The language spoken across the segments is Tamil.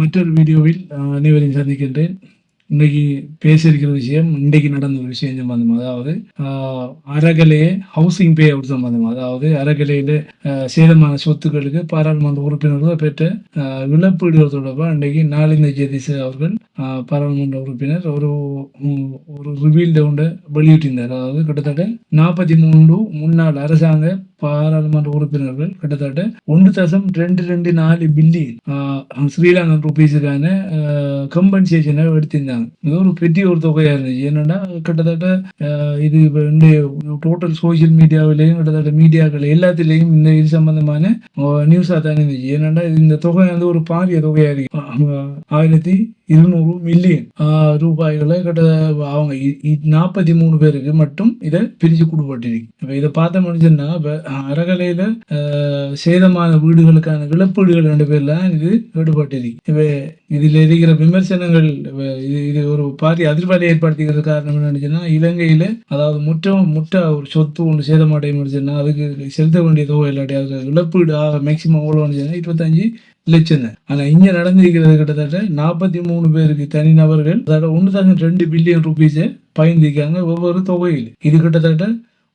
மற்றொரு வீடியோவில் அனைவரையும் சந்திக்கின்றேன். இன்னைக்கு பேச இருக்கிற விஷயம் இன்றைக்கு நடந்த ஒரு விஷயம் சம்பந்தம். அதாவது அறகலையே ஹவுசிங் பே அவுட் சம்பந்தம். அதாவது அறகலையில சேதமான சொத்துக்களுக்கு பாராளுமன்ற உறுப்பினர்கள் பெற்ற இழப்பீடுகள் தொடர்பாக இன்றைக்கு நாளிந்த ஜெதிஸ் அவர்கள் பாராளுமன்ற உறுப்பினர் ஒரு ரிவீல்ட ஒன்றை வெளியிட்டிருந்தார். அதாவது கிட்டத்தட்ட 43 முன்னாள் அரசாங்க பாராளுமன்ற உறுப்பினர்கள் கிட்டத்தட்ட 1.224 பில்லியன் ஸ்ரீலங்கன் ருபீஸுக்கான கம்பன்சேஷனை எடுத்திருந்தாங்க. இது ஒரு பெரிய ஒரு தொகையா இருந்துச்சு. என்னன்னா கிட்டத்தட்ட இது டோட்டல் சோசியல் மீடியாவிலையும் கிட்டத்தட்ட மீடியாக்கள் எல்லாத்திலையும் இந்த இது சம்பந்தமான நியூஸா தான் இருந்துச்சு. என்னன்னா இந்த தொகை வந்து ஒரு பாரிய தொகையா இருக்கு. 1200 மில்லியன் ரூபாய்களை கிட்ட அவங்க 43 பேருக்கு மட்டும் இதை பிரிச்சு கொடுப்பட்டிருக்கு. இப்ப இதை பார்த்த முடிஞ்சுன்னா அறகலையில சேதமான வீடுகளுக்கான இழப்பீடுகள் 2 பேர்ல இது ஈடுபட்டிருக்கு. இப்ப இதுல இருக்கிற விமர்சனங்கள் இது ஒரு பாரிய அதிர்வலை ஏற்படுத்திக்கிறது காரணம் என்னன்னு, இலங்கையில அதாவது முற்ற ஒரு சொத்து ஒன்று சேதமடைய முடிச்சுன்னா அதுக்கு செலுத்த வேண்டிய தொகை இல்லாட்டி அது இழப்பீடு மேக்சிமம் எவ்வளோ 25 லட்சம். ஆனா இங்க நடந்திருக்கிறது கிட்டத்தட்ட 43 பேருக்கு தனிநபர்கள் அதாவது 1.2 பில்லியன் ருபீஸை பயந்திருக்காங்க ஒவ்வொரு தொகையில். இது கிட்டத்தட்ட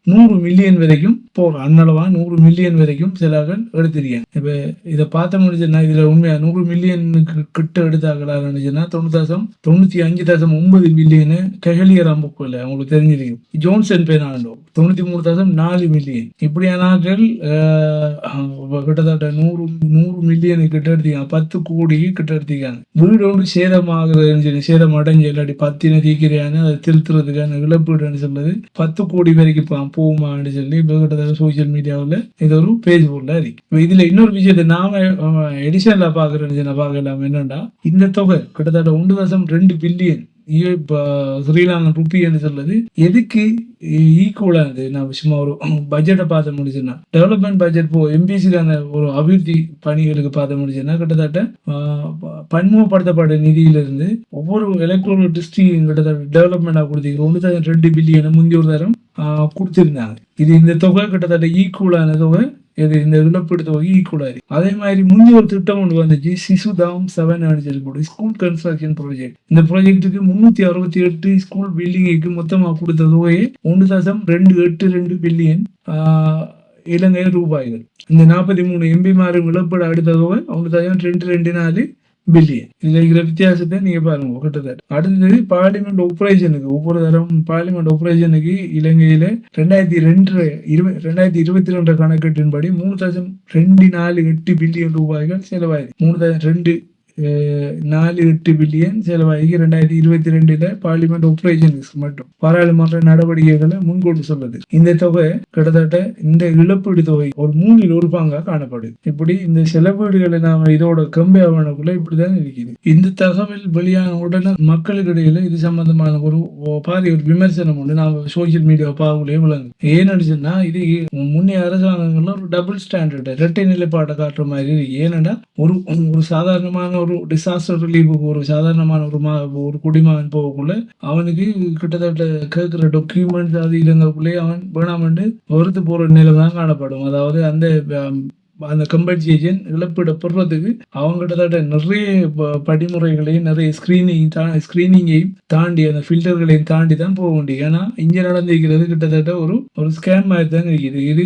100 மில்லியன் வரைக்கும் போற அன்னளவா 100 மில்லியன் வரைக்கும் சிலர்கள் எடுத்திருக்காங்க. இப்ப இதை பார்த்த முடிஞ்சுன்னா இதுல உண்மையா 100 மில்லியனுக்கு கிட்ட எடுத்தாங்களா இருந்துச்சுன்னா 95.9 மில்லியனு கெஹலியர் அம்புக்குள்ள அவங்களுக்கு தெரிஞ்சிருக்கும். Johnson Fernando 93.4 million. இப்படியான ஆட்கள் கிட்டத்தட்ட 100 மில்லியனு கிட்ட எடுத்திருக்காங்க. 10 கோடி கிட்ட எடுத்திருக்காங்க. வீடு ஒன்று சேதம் அடைஞ்சு இல்லாட்டி 10 தீக்கிறையான அதை திருத்துறதுக்கான இழப்பீடுன்னு சொல்றது 10 கோடி வரைக்கும் போகுமான்னு சொல்லி கிட்டத்தட்ட சோசியல் மீடியாவில் இது ஒரு பேஜ் போர்டில் இருக்கு. இதுல இன்னொரு விஷயத்தை நாம எடிஷன்ல பார்க்கலாம். என்னன்னா இந்த தொகை கிட்டத்தட்ட 1.2 பில்லியன் ஸ்ரீலங்கன் ருப்பின்னு சொல்றது எதுக்கு ஈக்குவலானது. நான் சும்மா ஒரு பட்ஜெட்டை பார்த்த முடிச்சுன்னா டெவலப்மெண்ட் பட்ஜெட் எம்பிசிக்கான ஒரு அபிவிருத்தி பணிகளுக்கு பார்த்த முடிச்சுன்னா கிட்டத்தட்ட பன்முகப்படுத்தப்பட்ட நிதியிலிருந்து ஒவ்வொரு எலக்ட்ரோனிக் டிஸ்ட்ரிக்ட் கிட்டத்தட்ட டெவலப்மெண்டா கொடுத்தீங்க 1.2 பில்லியன் முந்தைய ஒரு தரம் கொடுத்திருந்தாங்க. இந்த தொகை கிட்டத்தட்ட ஈக்குவலான தொகை இது இந்த இழப்பீடு தொகை ஈக்குவலா இருக்கு. அதே மாதிரி முந்தி ஒரு திட்டம் ஒன்று வந்துச்சு சிசுதாம் 7 ஸ்கூல் கன்ஸ்ட்ரக்ஷன் ப்ராஜெக்ட். இந்த ப்ராஜெக்டுக்கு 368 ஸ்கூல் பில்டிங்குக்கு மொத்தமாக கொடுத்த தொகையை 1.282 பில்லியன் இலங்கை ரூபாய்கள். இந்த 43 எம்பிமாரும் இழப்பீடு அடுத்த தொகை 1.224 பில்லியன். இதுல இருக்கிற வித்தியாசத்தை நீங்க பாருங்க. கிட்டத்தட்ட அடுத்தது பார்லிமெண்ட் ஆபரேஷனுக்கு ஒவ்வொரு தரம் பார்லிமெண்ட் ஆபரேஷனுக்கு இலங்கையில 2022 கணக்கெட்டின்படி 3.248 பில்லியன் ரூபாய்கள் செலவாயிருக்கு. 3.248 பில்லியன் செலவாகி 2022 பார்லிமெண்ட் ஆபரேஷன்ஸ் மட்டும் பாராளுமன்ற நடவடிக்கைகளை முன்கொண்டு சொல்லுது. இந்த தொகை கிட்டத்தட்ட இந்த இழப்பீடு தொகை ஒரு 1/3 பங்கா காணப்படுது. இப்படி இந்த செலவீடுகளை நாம இதோட கம்பேர் பண்ணக்குள்ள இப்படிதான் இருக்குது. இந்த தகவல் வெளியான உடனே மக்களுக்கு இடையில இது சம்பந்தமான ஒரு பாரிய ஒரு விமர்சனம் உண்டு. நாம சோசியல் மீடியா பாவங்களே விளங்கு. ஏன்னு சொன்னா இது முன்னே அரசாங்கங்கள்ல ஒரு டபுள் ஸ்டாண்டர்ட் இரட்டை நிலைப்பாட்டை காட்டுற மாதிரி இருக்கு. ஏன்னா ஒரு சாதாரணமான ஒரு டிசாஸ்டர் ரிலீஃபுக்கு ஒரு சாதாரணமான ஒரு குடிமகன் போகக்குள்ள அவனுக்கு கிட்டத்தட்ட கேட்கிற டாக்குமெண்ட்ஸ் அது இல்லைங்கக்குள்ளே அவன் வேணாமண்டு ஒருத்து போற நிலை தான் காணப்படும். அதாவது அந்த கம்பன்சேஷன் இழப்பீடு பெறுறதுக்கு அவங்க கிட்டத்தட்ட நிறைய படிமுறைகளையும் நிறைய ஸ்கிரீனிங்கையும் தாண்டி அந்த ஃபில்டர்களையும் தாண்டி தான் போக வேண்டியது. ஏன்னா இங்க நடந்திருக்கிறது கிட்டத்தட்ட ஒரு ஸ்கேம் மாதிரி தான் இருக்குது. இது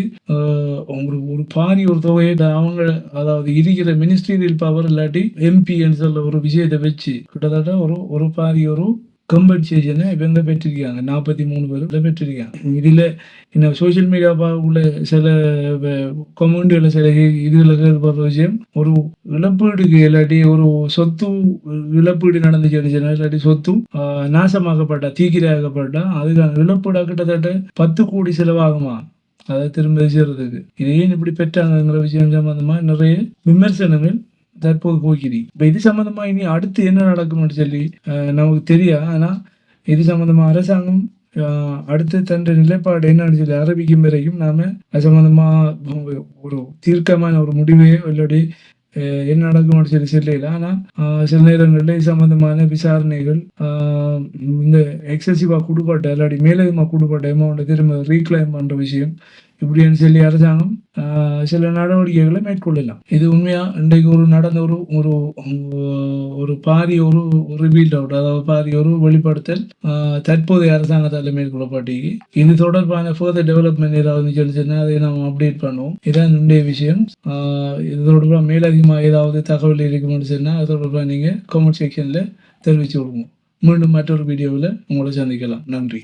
ஒரு பாரி ஒரு தொகையை அவங்க அதாவது இருக்கிற மினிஸ்ட்ரியல் பவர் இல்லாட்டி எம்பின்னு சொல்ல ஒரு விஷயத்தை வச்சு கிட்டத்தட்ட ஒரு பாரி ஒரு கம்பன்சேஷனை இவங்க பெற்றிருக்காங்க. 43 பேர் பெற்றிருக்காங்க. இதுல இந்த சோசியல் மீடியா உள்ள சில கமெண்ட்ல சில இதுல கேட்பற விஷயம் ஒரு இழப்பீடுக்கு இல்லாட்டி ஒரு சொத்து இழப்பீடு நடந்துச்சு இல்லாட்டி சொத்து நாசமாக்கப்பட்டா தீக்கிரையாக்கப்பட்டா அதுக்கான இழப்பீடா கிட்டத்தட்ட 10 கோடி செலவாகுமா அதை திரும்ப செய்யறதுக்கு. இது ஏன் இப்படி பெற்றாங்கிற விஷயம் சம்பந்தமா நிறைய விமர்சனங்கள் தற்போது போகிறீ. இப்ப இது சம்பந்தமா இனி அடுத்து என்ன நடக்கும்னு சொல்லி நமக்கு தெரியா. ஆனா இது சம்பந்தமா அரசாங்கம் அடுத்து தன் நிலைப்பாடு என்னன்னு சொல்லி ஆரம்பிக்கும் வரைக்கும் நாம அது சம்பந்தமா ஒரு தீர்க்கமான ஒரு முடிவையோ இல்லாட்டி என்ன நடக்கும்னு சொல்லி சொல்லல. ஆனா சில நேரங்கள்ல இது சம்பந்தமான விசாரணைகள் இந்த எக்ஸசிவா கொடுப்பட்ட இல்லாட்டி மேலதிகமா கொடுப்பட்ட அமௌண்ட் திரும்ப ரீக்ளைம் பண்ற விஷயம் இப்படின்னு சொல்லி அரசாங்கம் சில நடவடிக்கைகளை மேற்கொள்ளலாம். இது உண்மையா இன்றைக்கு ஒரு நடந்த ஒரு ஒரு ஒரு பாரிய ஒரு ரிவீல் அவுட், அதாவது பாரிய ஒரு வெளிப்படுத்தல் தற்போதைய அரசாங்கத்தால் மேற்கொள்ளப்பட்டு இது தொடர்பான ஃபர்தர் டெவலப்மெண்ட் ஏதாவது சொல்லிச்சுன்னா அதை நம்ம அப்டேட் பண்ணுவோம். இதான் இன்றைய விஷயம். இது தொடர்பாக மேலதிகமாக ஏதாவது தகவல் இருக்குன்னு சொன்னால் அது தொடர்பாக நீங்கள் கமெண்ட் செக்ஷனில் தெரிவித்து விடுவோம். மீண்டும் மற்றொரு வீடியோவில் உங்களை சந்திக்கலாம். நன்றி.